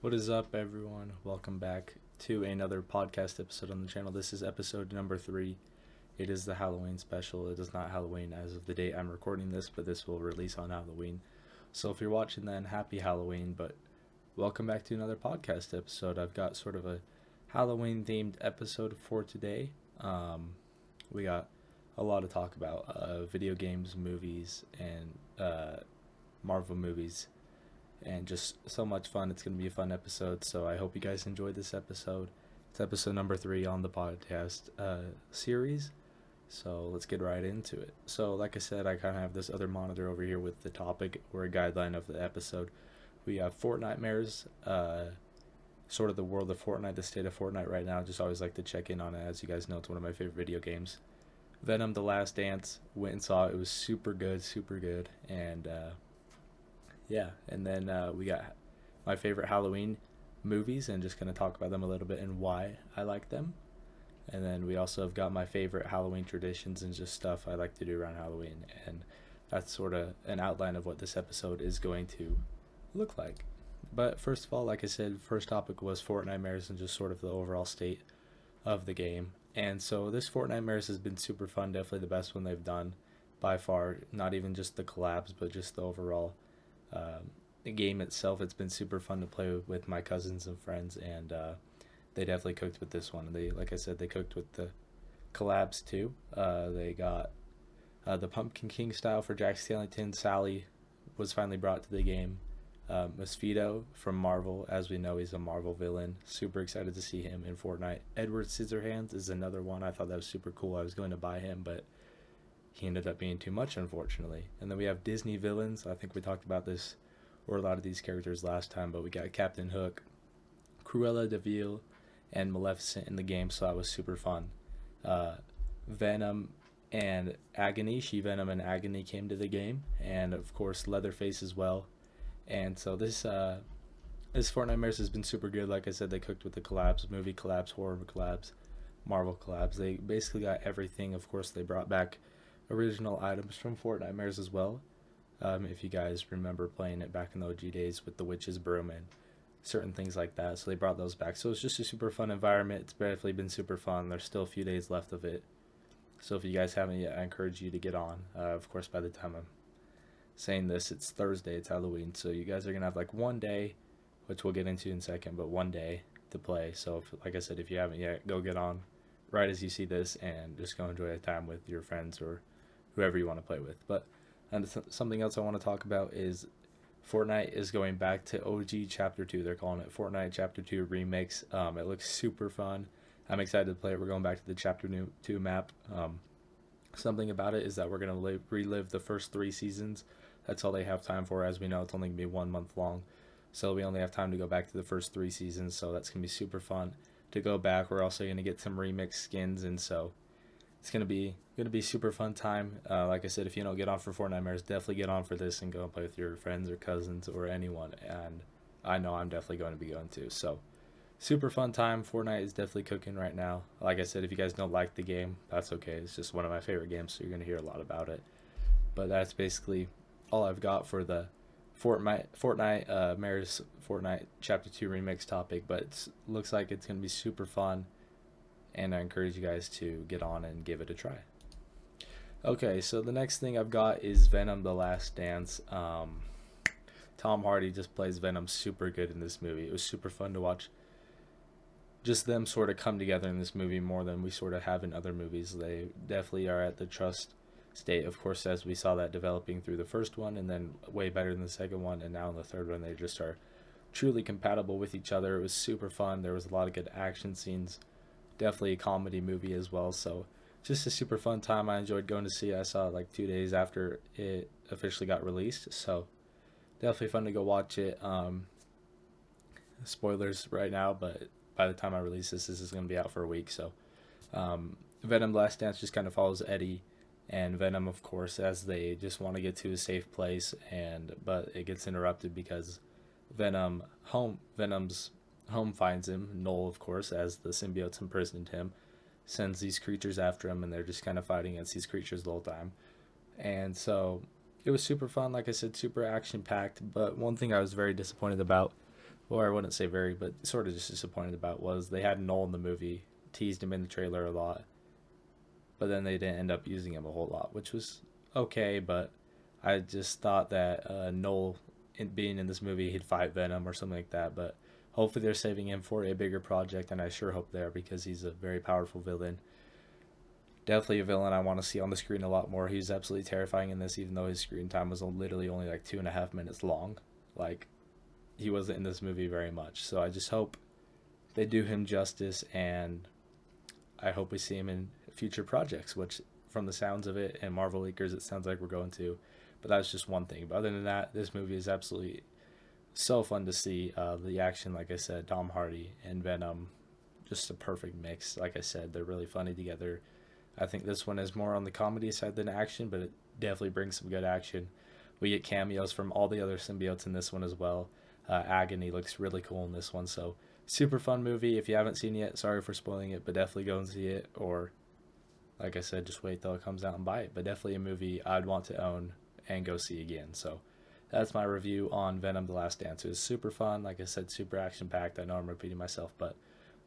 What is up, everyone? Welcome back to another podcast episode on the channel. This is episode number 3. It is the Halloween special. It is not Halloween as of the date I'm recording this, but this will release on Halloween. So if you're watching then, happy Halloween, but welcome back to another podcast episode. I've got sort of a Halloween themed episode for today. We got a lot to talk about, video games, movies, and Marvel movies, and just so much fun. It's going to be a fun episode, so I hope you guys enjoyed this episode. It's episode number 3 on the podcast series, so let's get right into it. So like I said, I kind of have this other monitor over here with the topic or a guideline of the episode. We have Fortnitemares, sort of the world of Fortnite, the state of Fortnite right now. Just always like to check in on it. As you guys know, it's one of my favorite video games. Venom: The Last Dance, went and saw it. It was super good, and yeah, and then we got my favorite Halloween movies and just going to talk about them a little bit and why I like them. And then we also have got my favorite Halloween traditions and just stuff I like to do around Halloween. And that's sort of an outline of what this episode is going to look like. But first of all, like I said, first topic was Fortnitemares and just sort of the overall state of the game. And so this Fortnitemares has been super fun, definitely the best one they've done by far. Not even just the collabs, but just the overall the game itself. It's been super fun to play with my cousins and friends, and they definitely cooked with this one. They, like I said, they cooked with the collabs too. They got the Pumpkin King style for Jack Skellington. Sally was finally brought to the game. Mosquito from Marvel, as we know, he's a Marvel villain. Super excited to see him in Fortnite. Edward Scissorhands is another one. I thought that was super cool. I was going to buy him, but he ended up being too much, unfortunately. And then we have Disney villains. I think we talked about this or a lot of these characters last time, but we got Captain Hook, Cruella de Vil, and Maleficent in the game, so that was super fun. Venom and Agony, She-Venom and Agony came to the game, and of course Leatherface as well. And so this Fortnitemares has been super good. Like I said, they cooked with the collabs, movie collabs, horror collabs, Marvel collabs. They basically got everything. Of course, they brought back original items from Fortnitemares as well. If you guys remember playing it back in the OG days with the witch's broom and certain things like that, so they brought those back. So it's just a super fun environment. It's definitely been super fun. There's still a few days left of it, so if you guys haven't yet, I encourage you to get on. Of course, by the time I'm saying this, it's Thursday, it's Halloween, so you guys are gonna have like one day, which we'll get into in a second, but one day to play. So like I said, if you haven't yet, go get on right as you see this and just go enjoy a time with your friends or whoever you want to play with. But and something else I want to talk about is Fortnite is going back to OG Chapter 2. They're calling it Fortnite Chapter 2 Remix. It looks super fun. I'm excited to play it. We're going back to the Chapter 2 map. Something about it is that we're going to relive the first 3 seasons. That's all they have time for. As we know, it's only going to be 1 month long. So we only have time to go back to the first 3 seasons. So that's going to be super fun to go back. We're also going to get some remix skins, and so it's gonna be super fun time. Like I said, if you don't get on for Fortnitemares, definitely get on for this and go and play with your friends or cousins or anyone. And I know I'm definitely going to be going to. So super fun time. Fortnite is definitely cooking right now. Like I said, if you guys don't like the game, that's okay. It's just one of my favorite games, so you're gonna hear a lot about it. But that's basically all I've got for the Mares Fortnite Chapter 2 Remix topic. But it looks like it's gonna be super fun, and I encourage you guys to get on and give it a try. Okay, so the next thing I've got is Venom: The Last Dance. Tom Hardy just plays Venom super good in this movie. It was super fun to watch just them sort of come together in this movie more than we sort of have in other movies. They definitely are at the trust state, of course, as we saw that developing through the first one, and then way better than the second one, and now in the third one they just are truly compatible with each other. It was super fun. There was a lot of good action scenes. Definitely a comedy movie as well, so just a super fun time. I enjoyed going to see it. I saw it like 2 days after it officially got released, so definitely fun to go watch it. Spoilers right now, but by the time I release this is going to be out for a week. So Venom: Last Dance just kind of follows Eddie and Venom, of course, as they just want to get to a safe place, but it gets interrupted because Venom's home finds him. Noel, of course, as the symbiotes imprisoned him, sends these creatures after him, and they're just kind of fighting against these creatures the whole time. And so it was super fun. Like I said, super action packed. But one thing I was very disappointed about or I wouldn't say very, but sort of just disappointed about was they had Noel in the movie, teased him in the trailer a lot, but then they didn't end up using him a whole lot, which was okay. But I just thought that Noel, being in this movie, he'd fight Venom or something like that. But hopefully they're saving him for a bigger project, and I sure hope they are because he's a very powerful villain. Definitely a villain I want to see on the screen a lot more. He's absolutely terrifying in this, even though his screen time was literally only like 2.5 minutes long. Like, he wasn't in this movie very much. So I just hope they do him justice, and I hope we see him in future projects, which from the sounds of it and Marvel leakers, it sounds like we're going to. But that's just one thing. But other than that, this movie is absolutely so fun to see. The action, like I said, Tom Hardy and Venom, just a perfect mix. Like I said, they're really funny together. I think this one is more on the comedy side than action, but it definitely brings some good action. We get cameos from all the other symbiotes in this one as well. Agony looks really cool in this one, so super fun movie. If you haven't seen it yet, sorry for spoiling it, but definitely go and see it. Or, like I said, just wait till it comes out and buy it. But definitely a movie I'd want to own and go see again. So that's my review on Venom: The Last Dance. It was super fun. Like I said, super action packed. I know I'm repeating myself, but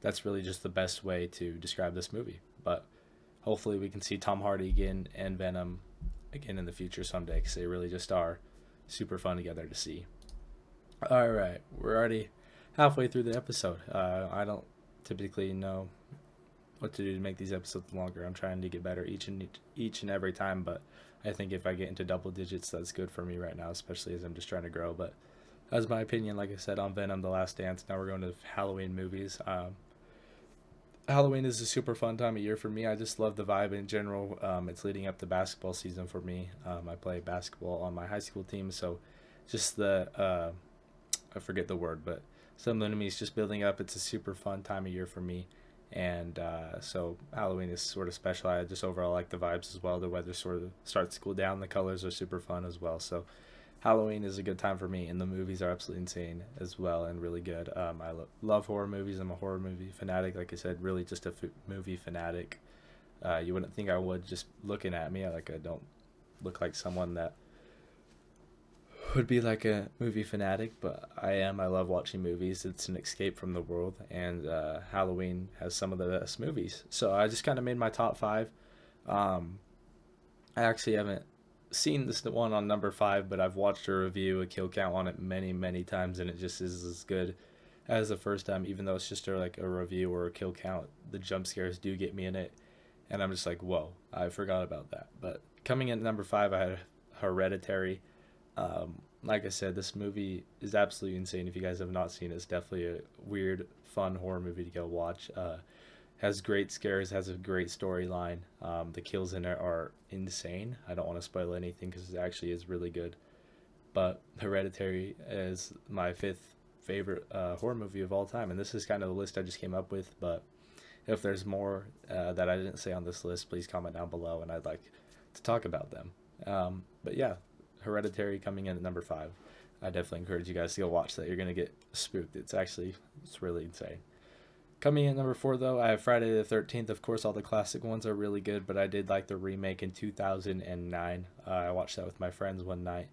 that's really just the best way to describe this movie. But hopefully we can see Tom Hardy again and Venom again in the future someday, because they really just are super fun together to see. All right, we're already halfway through the episode. I don't typically know what to do to make these episodes longer. I'm trying to get better each and every time, but I think if I get into double digits, that's good for me right now, especially as I'm just trying to grow. But that's my opinion, like I said, on Venom: The Last Dance. Now we're going to Halloween movies. Halloween is a super fun time of year for me. I just love the vibe in general. It's leading up to basketball season for me. I play basketball on my high school team, so just I forget the word, but some enemies just building up. It's a super fun time of year for me, and so Halloween is sort of special. I just overall like the vibes as well. The weather sort of starts to cool down. The colors are super fun as well. So Halloween is a good time for me, and the movies are absolutely insane as well and really good. I love horror movies. I'm a horror movie fanatic. Like I said, really just a movie fanatic. You wouldn't think I would just looking at me. Like, I don't look like someone that would be like a movie fanatic, but I am. I love watching movies. It's an escape from the world, and Halloween has some of the best movies. So I just kind of made my top five. Um, I actually haven't seen this one on number five, but I've watched a review, a kill count on it many, many times, and it just is as good as the first time. Even though it's just like a review or a kill count, the jump scares do get me in it, and I'm just like, whoa, I forgot about that. But coming in at number five, I had Hereditary. Like I said, this movie is absolutely insane. If you guys have not seen it, it's definitely a weird, fun horror movie to go watch. Has great scares, has a great storyline. The kills in it are insane. I don't want to spoil anything because it actually is really good. But Hereditary is my fifth favorite horror movie of all time, and this is kind of the list I just came up with. But if there's more that I didn't say on this list, please comment down below, and I'd like to talk about them. But yeah, Hereditary coming in at number five. I definitely encourage you guys to go watch that. You're gonna get spooked. It's really insane. Coming in at number four, though, I have Friday the 13th. Of course, all the classic ones are really good, but I did like the remake in 2009. I watched that with my friends one night,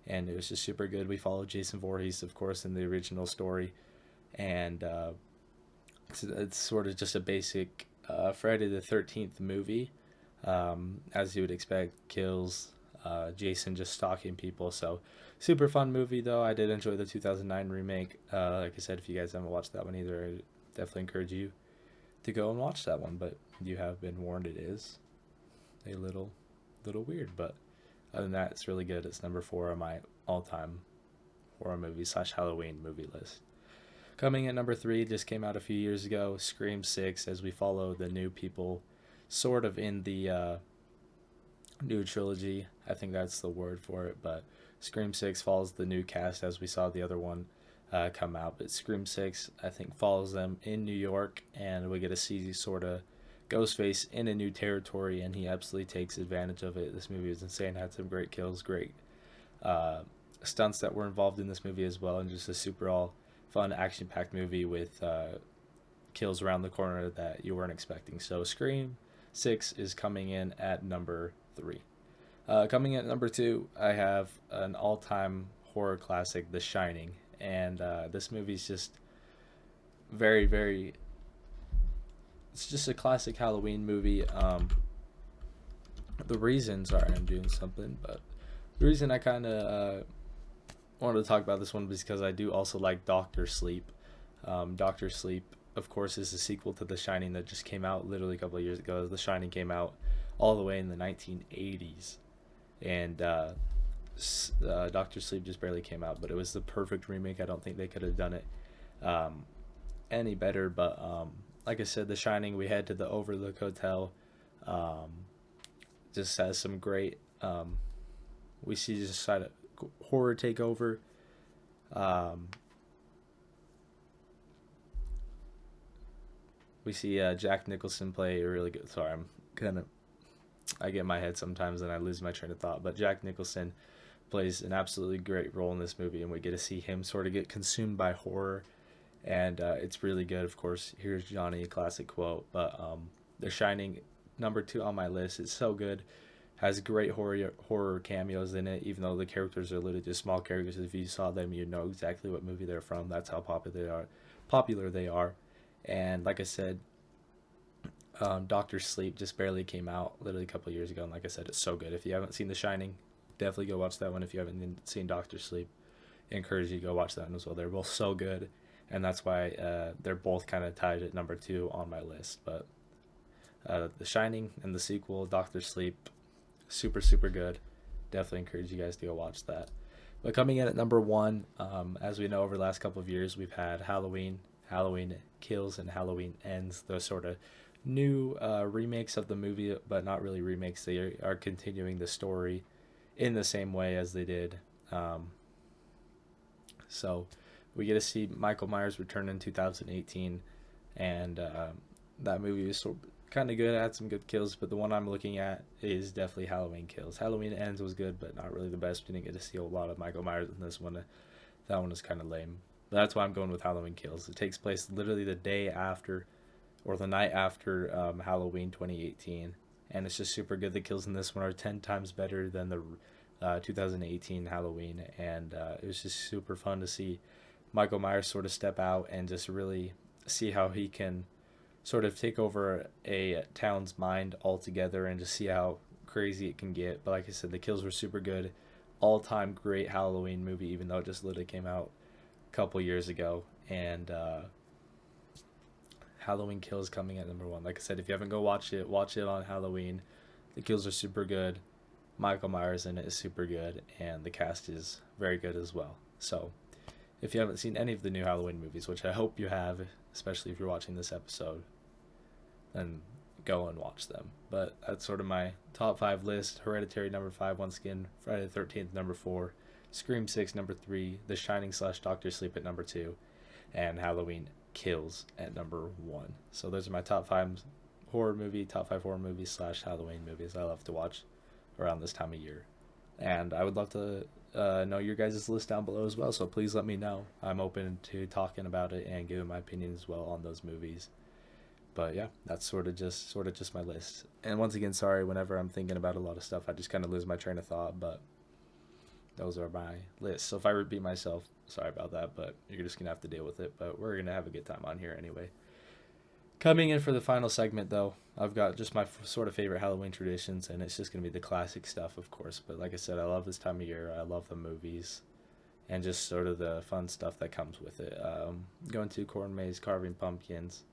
and it was just super good. We followed Jason Voorhees, of course, in the original story, and it's sort of just a basic Friday the 13th movie. As you would expect, kills, Jason just stalking people. So, super fun movie, though. I did enjoy the 2009 remake. Like I said, if you guys haven't watched that one either, I definitely encourage you to go and watch that one. But you have been warned, it is a little weird. But other than that, it's really good. It's number four on my all-time horror movie / Halloween movie list. Coming at number three, just came out a few years ago, Scream 6, as we follow the new people sort of in the new trilogy. I think that's the word for it, but Scream 6 follows the new cast as we saw the other one come out. But Scream 6, I think, follows them in New York, and we get to see sort of Ghostface in a new territory, and he absolutely takes advantage of it. This movie is insane, had some great kills, great stunts that were involved in this movie as well, and just a super all fun, action-packed movie with kills around the corner that you weren't expecting. So Scream 6 is coming in at number 3. Coming in at number 2, I have an all-time horror classic, The Shining. and this movie's just very, very. It's just a classic Halloween movie. The reason, sorry, I'm doing something, but the reason I kind of wanted to talk about this one was because I do also like Doctor Sleep. Doctor Sleep, of course, is a sequel to The Shining that just came out literally a couple of years ago. The Shining came out all the way in the 1980s, and Doctor Sleep just barely came out, but it was the perfect remake. I don't think they could have done it um, any better. But like I said, The Shining, we head to the Overlook Hotel. Um, just has some great. We see just side of horror take over. Um, we see Jack Nicholson play a really good. Sorry, I get in my head sometimes and I lose my train of thought. But Jack Nicholson plays an absolutely great role in this movie, and we get to see him sort of get consumed by horror, and it's really good. Of course, here's Johnny, a classic quote. But The Shining, number 2 on my list. It's so good. Has great horror cameos in it, even though the characters are literally just small characters. If you saw them, you know exactly what movie they're from. That's how popular they are. And like I said, Doctor Sleep just barely came out, literally a couple of years ago, and like I said, it's so good. If you haven't seen The Shining, definitely go watch that one. If you haven't seen Doctor Sleep, I encourage you to go watch that one as well. They're both so good, and that's why they're both kind of tied at number 2 on my list. But The Shining and the sequel, Doctor Sleep, super, super good. Definitely encourage you guys to go watch that. But coming in at number 1, as we know, over the last couple of years, we've had Halloween, Halloween Kills, and Halloween Ends. Those sort of new remakes of the movie, but not really remakes. They are continuing the story in the same way as they did. So we get to see Michael Myers return in 2018, and that movie was kind of good. It had some good kills, but the one I'm looking at is definitely Halloween Kills. Halloween Ends was good, but not really the best. We didn't get to see a lot of Michael Myers in this one. That one was kind of lame. But that's why I'm going with Halloween Kills. It takes place literally the day after, or the night after Halloween 2018, and it's just super good. The kills in this one are 10 times better than the 2018 Halloween, and it was just super fun to see Michael Myers sort of step out and just really see how he can sort of take over a town's mind altogether, and just see how crazy it can get. But like I said, the kills were super good. All-time great Halloween movie, even though it just literally came out a couple years ago. And Halloween Kills coming at number 1. Like I said, if you haven't watch it on Halloween. The kills are super good. Michael Myers in it is super good, and the cast is very good as well. So if you haven't seen any of the new Halloween movies, which I hope you have, especially if you're watching this episode, then go and watch them. But that's sort of my top 5 list. Hereditary number 5, once again. Friday the 13th number 4. Scream 6 number 3. The Shining / Doctor Sleep at number 2. And Halloween Kills at number 1. So those are my top 5 horror movies / Halloween movies I love to watch around this time of year. And I would love to know your guys' list down below as well, so please let me know. I'm open to talking about it and giving my opinion as well on those movies. But yeah, that's sort of just my list. And once again, sorry, whenever I'm thinking about a lot of stuff, I just kind of lose my train of thought, but those are my lists. So if I repeat myself, sorry about that, but you're just going to have to deal with it. But we're going to have a good time on here anyway. Coming in for the final segment, though, I've got just my sort of favorite Halloween traditions, and it's just going to be the classic stuff, of course. But like I said, I love this time of year. I love the movies and just sort of the fun stuff that comes with it. Going to corn maze, carving pumpkins,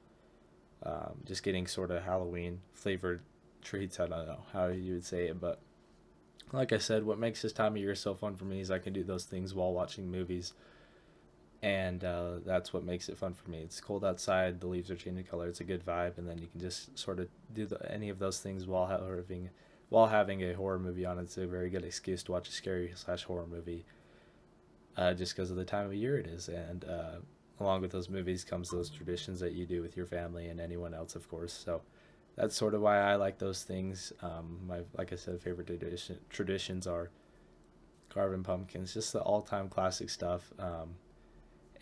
just getting sort of Halloween flavored treats. I don't know how you would say it, but like I said, what makes this time of year so fun for me is I can do those things while watching movies. And that's what makes it fun for me. It's cold outside, the leaves are changing color, it's a good vibe, and then you can just sort of do any of those things while having a horror movie on. It's a very good excuse to watch a scary / horror movie, just because of the time of year it is. And along with those movies comes those traditions that you do with your family and anyone else, of course. So that's sort of why I like those things. My, like I said, favorite traditions are carving pumpkins, just the all-time classic stuff.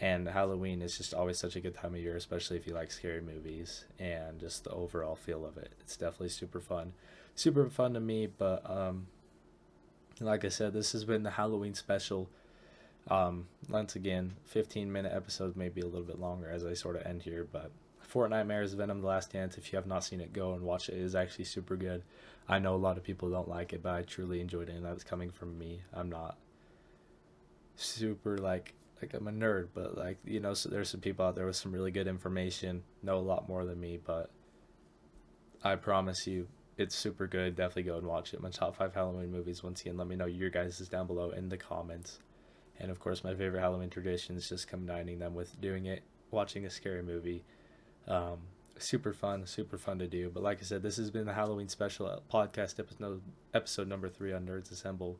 And Halloween is just always such a good time of year, especially if you like scary movies and just the overall feel of it. It's definitely super fun. Super fun to me, but like I said, this has been the Halloween special. Once again, 15-minute episodes may be a little bit longer as I sort of end here, but Fortnitemares Venom: The Last Dance, if you have not seen it, go and watch it. It is actually super good. I know a lot of people don't like it, but I truly enjoyed it, and that was coming from me. I'm not super like I'm a nerd, but like, you know, so there's some people out there with some really good information, know a lot more than me, but I promise you it's super good. Definitely go and watch it. My top 5 Halloween movies. Once again, let me know your guys' down below in the comments. And of course, my favorite Halloween tradition is just combining them with doing it, watching a scary movie. Um, super fun to do. But like I said, this has been the Halloween special podcast episode number 3 on Nerds Assemble.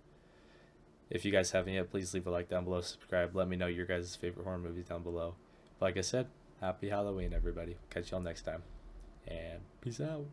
If you guys haven't yet, please leave a like down below, subscribe. Let me know your guys' favorite horror movies down below. Like I said, happy Halloween, everybody. Catch y'all next time. And peace out.